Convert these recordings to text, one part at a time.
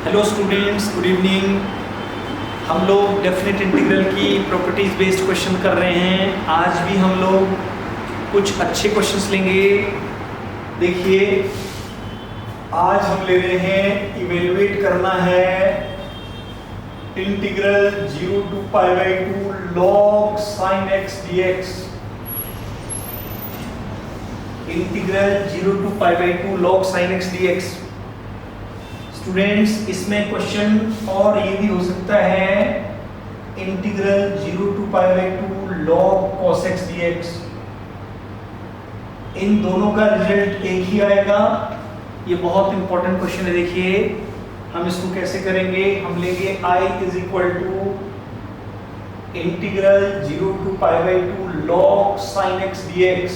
Hello students, good evening. हम लोग definite integral की प्रॉपर्टीज बेस्ड क्वेश्चन कर रहे हैं। आज भी हम लोग कुछ अच्छे क्वेश्चंस लेंगे। देखिए, आज हम ले रहे हैं, इवेलुएट करना है integral 0 to π/2 log sin x dx। Integral 0 to π/2 log sin x dx। Students, इसमें क्वेश्चन और ये भी हो सकता है, integral 0 to π/2 log cos x dx। इन दोनों का रिजल्ट एक ही आएगा। ये बहुत इंपॉर्टेंट क्वेश्चन है। देखिए, हम इसको कैसे करेंगे। हम लेंगे I is equal to integral 0 to π/2 log sin x dx।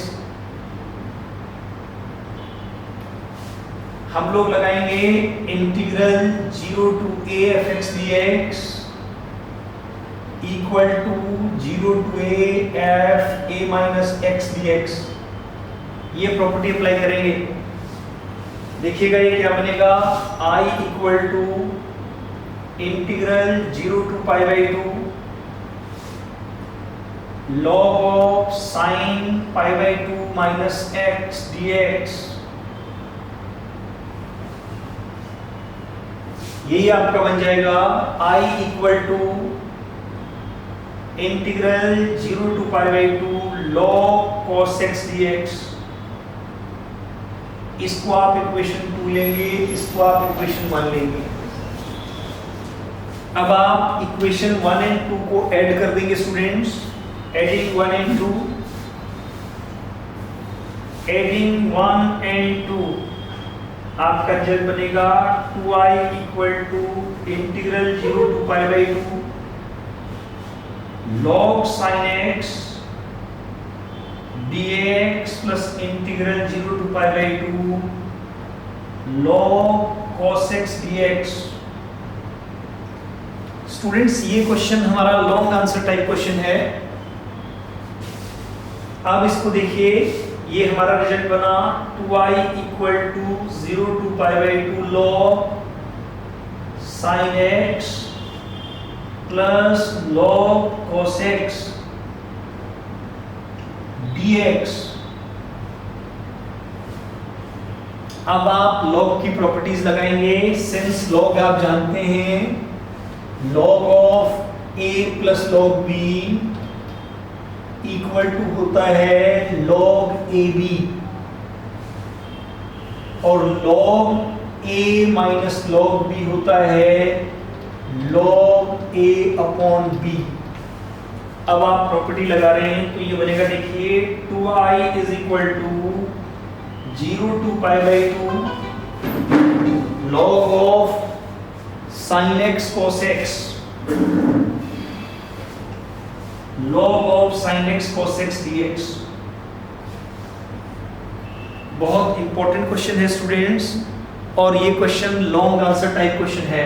हम लोग लगाएंगे integral 0 to a f x dx equal to 0 to a f a minus x dx। ये प्रॉपर्टी अप्लाई करेंगे। देखिएगा ये क्या बनेगा। I equal to integral 0 to π/2 log of sin π/2 minus x dx। यही आपका बन जाएगा I equal to integral 0 to π/2 log cos x dx। इसको आप इक्वेशन 2 लेंगे, इसको आप इक्वेशन 1 लेंगे। अब आप इक्वेशन 1 एंड 2 को ऐड कर देंगे students. Adding 1 and 2, adding 1 and 2, आपका रिजल्ट बनेगा 2i equal to integral 0 to π/2 log sin x dx plus integral 0 to π/2 log cos x dx। Students, ये क्वेश्चन हमारा लॉन्ग आंसर टाइप क्वेश्चन है। अब इसको देखिए, ये हमारा रिजल्ट बना 2i equal to 0 to π/2 log sin x प्लस log cos x dx। अब आप log की प्रॉपर्टीज लगाएंगे। सिंस log आप जानते हैं, log of a plus log b equal to होता है log ab, और log a minus log b होता है log a अपॉन b। अब आप प्रॉपर्टी लगा रहे हैं तो ये बनेगा, देखिए 2i is equal to 0 to π/2 log of sin x cos x log of sin x cos x dx। बहुत इंपॉर्टेंट क्वेश्चन है स्टूडेंट्स, और ये question long answer type question है।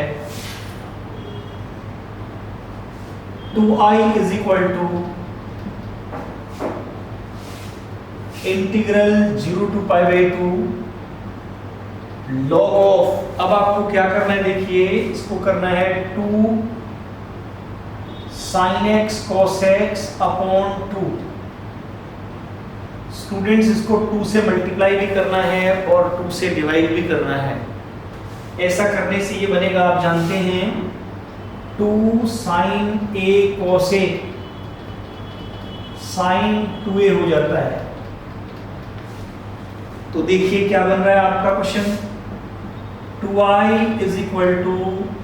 2i is equal to integral 0 to π/2 log of, अब आपको क्या करना है, देखिए इसको करना है 2 sin x cos x upon 2। Students, इसको 2 से मल्टीप्लाई भी करना है और 2 से डिवाइड भी करना है। ऐसा करने से ये बनेगा, आप जानते हैं 2 sin a cos a sin 2a हो जाता है। तो देखिए क्या बन रहा है आपका question. 2i is equal to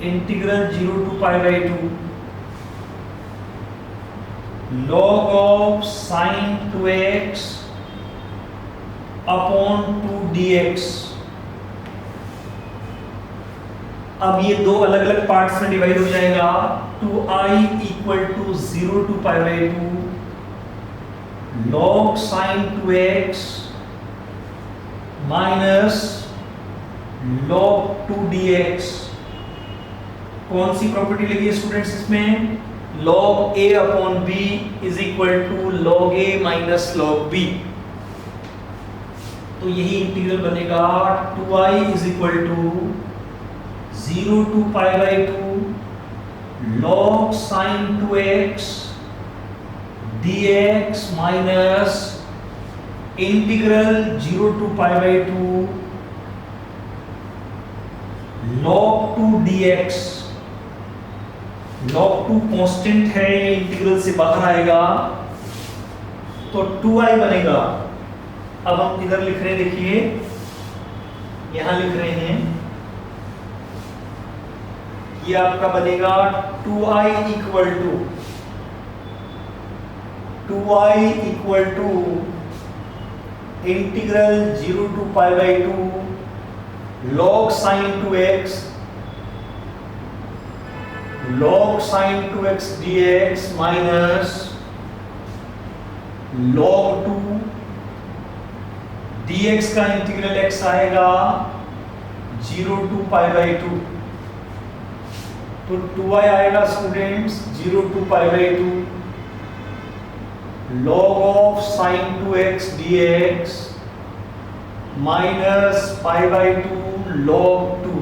integral 0 to π/2 log of sin 2x upon 2 dx। अब ये दो अलग अलग पार्ट्स में डिवाइड हो जाएगा। 2i equal to 0 to π/2 log sin 2x minus log 2 dx। कौन सी प्रॉपर्टी लगी है स्टूडेंट्स इसमें? log a upon b is equal to log a minus log b। तो यही इंटीग्रल बनेगा 2i is equal to 0 to pi by 2 log sin 2x dx minus integral 0 to pi by 2 log 2 dx। log 2 constant है, ये integral से बाहर आएगा तो 2i बनेगा। अब हम इधर लिख रहे हैं, देखिए यहां लिख रहे हैं, ये आपका बनेगा 2i equal to integral 0 to pi by 2 log sin 2x dx minus log 2 dx का इंटीग्रल x आएगा 0 to pi by 2, तो 2i आएगा students 0 to pi by 2 log of sin 2x dx minus pi by 2 log 2।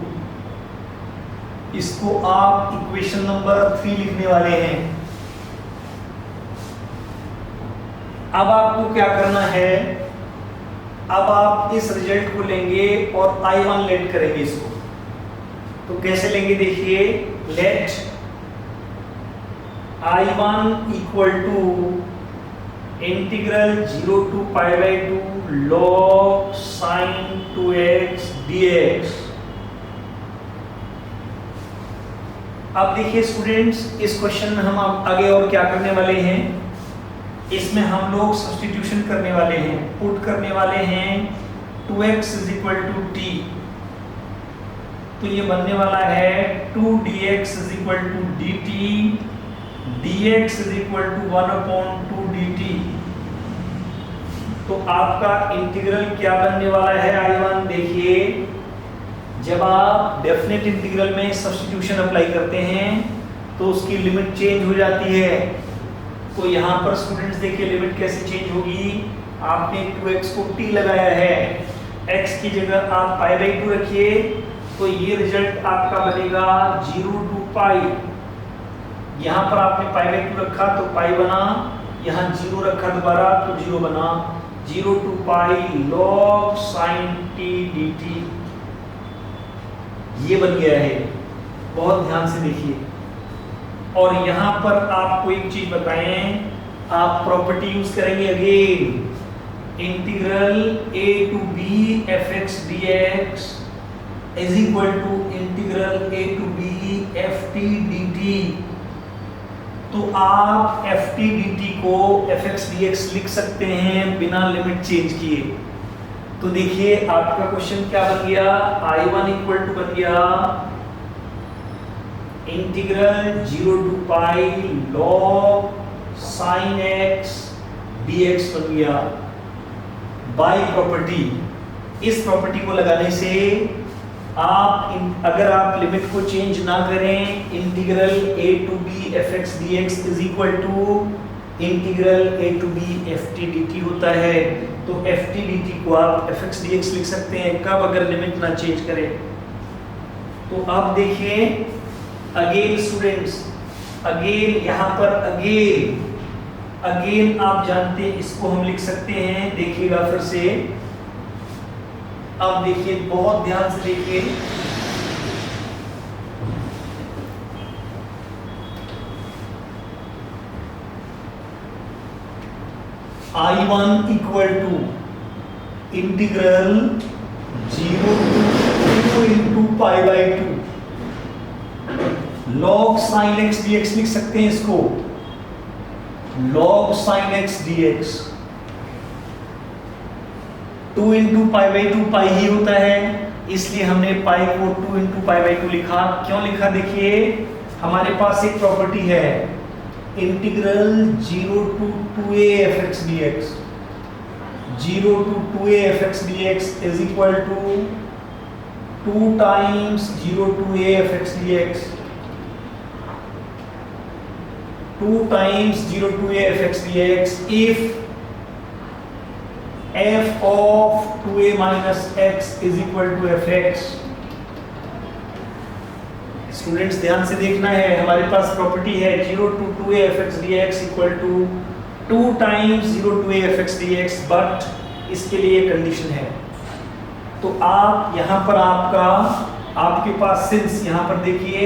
इसको आप equation number 3 लिखने वाले हैं। अब आपको क्या करना है, अब आप इस रिजल्ट को लेंगे और I1 लेट करेंगे इसको। तो कैसे लेंगे, देखिए let I1 equal to integral 0 to pi by 2 log sin 2x dx। अब देखिए स्टूडेंट्स, इस क्वेश्चन में हम आगे और क्या करने वाले हैं, इसमें हम लोग सब्स्टिट्यूशन करने वाले हैं, पुट करने वाले हैं 2x is equal to t। तो ये बनने वाला है 2dx is equal to dt, dx is equal to 1/2 dt। तो आपका इंटीग्रल क्या बनने वाला है I1, देखिए जब आप डेफिनेट इंटीग्रल में सब्स्टिट्यूशन अप्लाई करते हैं तो उसकी लिमिट चेंज हो जाती है। तो यहाँ पर स्टूडेंट्स देखिए लिमिट कैसे चेंज होगी, आपने 2x को t लगाया है, x की जगह आप pi by 2 रखिए, तो ये रिजल्ट आपका बनेगा 0 to pi। यहाँ पर आपने pi by 2 रखा तो pi बना, यहाँ 0 रखा दोबारा तो 0 बना, 0 to pi log sin t dt। ये बन गया है, बहुत ध्यान से देखिए। और यहाँ पर आपको एक चीज बताएं, आप प्रॉपर्टी यूज करेंगे again, integral a to b fx dx is equal to integral a to b ft dt। तो आप ft dt को fx dx लिख सकते हैं बिना लिमिट चेंज किए। तो देखिए आपका क्वेश्चन क्या बन गया, I1 इक्वल टू बन गया integral 0 to pi log sin x dx बन गया बाय प्रॉपर्टी। इस प्रॉपर्टी को लगाने से आप अगर आप लिमिट को चेंज ना करें, integral a to b fx dx is equal to integral a to b ft dt होता है। तो ft dt को आप fx dx लिख सकते हैं कब, अगर लिमिट ना चेंज करें। तो आप देखिए अगेन स्टूडेंट्स, अगेन यहाँ पर अगेन आप जानते हैं इसको हम लिख सकते हैं, देखिएगा फिर से। अब देखिए बहुत ध्यान से देखिए, I1 equal to integral 0 to 2 into pi by 2 log sin x dx लिख सकते हैं इसको, log sin x dx। 2 into pi by 2 pi ही होता है, इसलिए हमने pi को 2 into pi by 2 लिखा। क्यों लिखा, देखिए हमारे पास एक प्रॉपर्टी है integral 0 to 2a fx dx, 0 to 2a fx dx is equal to 2 times 0 to a fx dx, 2 times 0 to a fx dx if f of 2a minus x is equal to fx। Students ध्यान से देखना है, हमारे पास property है 0 to 2a fx dx equal to 2 times 0 to a fx dx, but इसके लिए condition है। तो आप यहाँ पर आपके पास सिंस यहाँ पर देखिए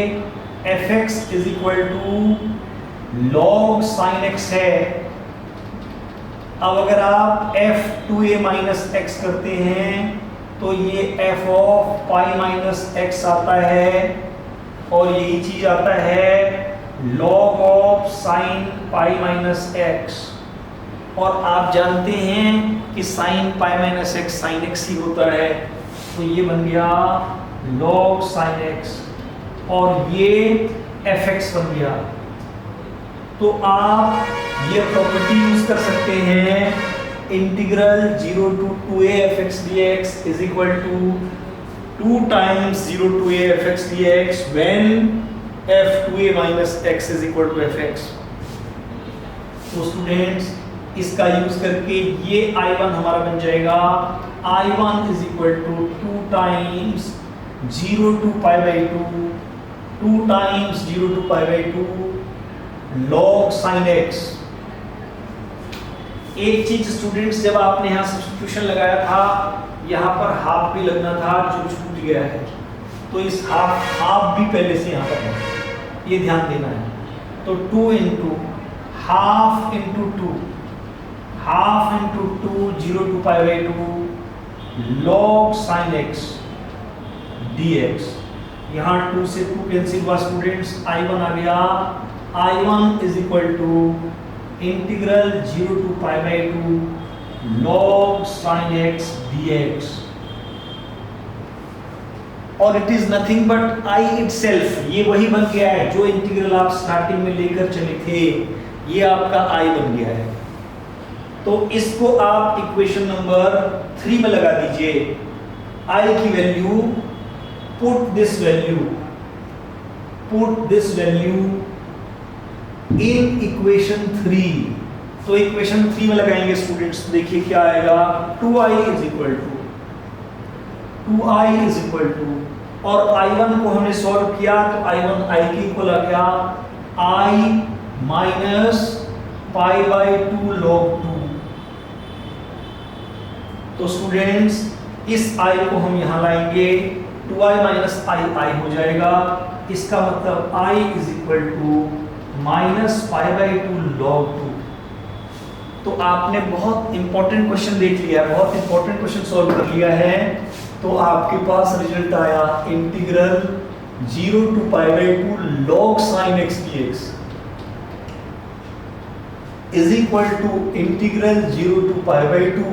fx is equal to log sin x है। अब अगर आप f2a माइनस x करते हैं तो ये f of pi minus x आता है, और यही चीज आता है log of sine pi minus x, और आप जानते हैं कि sine pi minus x sine x ही होता है, तो ये बन गया log साइन x और ये fx बन गया। तो आप ये प्रॉपर्टी यूज कर सकते हैं, integral 0 to 2a fx dx is equal to 2 times 0 to a fx dx when f2a minus x is equal to fx। तो स्टूडेंट्स इसका यूज करके ये I1 हमारा बन जाएगा I1 is equal to 2 times 0 to pi by 2 times 0 to pi by 2 log sin x। एक चीज students, जब आपने यहाँ सब्स्टिट्यूशन लगाया था यहाँ पर हाफ भी लगना था जो छूट गया है, तो इस हाफ भी पहले से यहाँ पर है, ये ध्यान देना है। तो 2 into half into 2 0 to pi by 2 log sin x dx। यहाँ 2 से 2 कैंसिल हुआ स्टूडेंट्स, I1 आ गया, I1 is equal to integral 0 to pi by 2 log sin x dx, और it is nothing but I itself, ये वही बन गया है जो इंटीग्रल आप स्टार्टिंग में लेकर चले थे, ये आपका I बन गया है। तो इसको आप इक्वेशन नंबर 3 में लगा दीजिए, I की value, put this value in equation 3। तो इक्वेशन 3 में लगाएंगे स्टूडेंट्स, देखिए क्या आएगा, 2i इज इक्वल टू, और I1 को हमने सॉल्व किया तो I1 I के इक्वल आ गया I minus pi by 2 log 2। तो स्टूडेंट्स इस I को हम यहाँ लाएंगे, 2i माइनस I हो जाएगा, इसका मतलब I is equal to minus pi by 2 log 2। तो आपने बहुत इंपॉर्टेंट क्वेश्चन देख लिया, बहुत इंपॉर्टेंट क्वेश्चन सॉल्व कर लिया है। तो आपके पास रिजल्ट आया integral 0 to pi by 2 log sin x dx is equal to integral 0 to pi by 2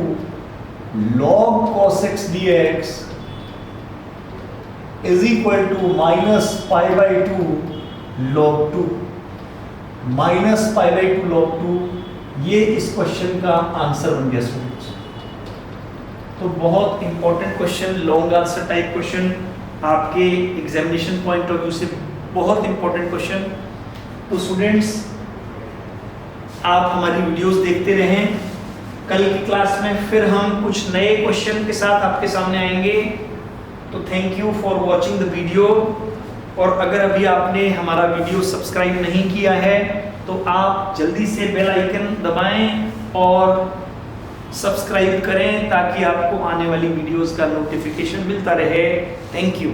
log cos x dx is equal to minus pi by 2 log 2, minus pi by 2 log 2, ये इस question का answer बन गया students. तो बहुत important question, long answer type question, आपके examination point of view से बहुत इंपॉर्टेंट क्वेश्चन। तो स्टूडेंट्स आप हमारी वीडियोस देखते रहें, कल की क्लास में फिर हम कुछ नए क्वेश्चन के साथ आपके सामने आएंगे। तो thank you for watching the video, और अगर अभी आपने हमारा वीडियो सब्सक्राइब नहीं किया है तो आप जल्दी से बेल आइकन दबाएं और सब्सक्राइब करें ताकि आपको आने वाली वीडियोस का नोटिफिकेशन मिलता रहे। Thank you.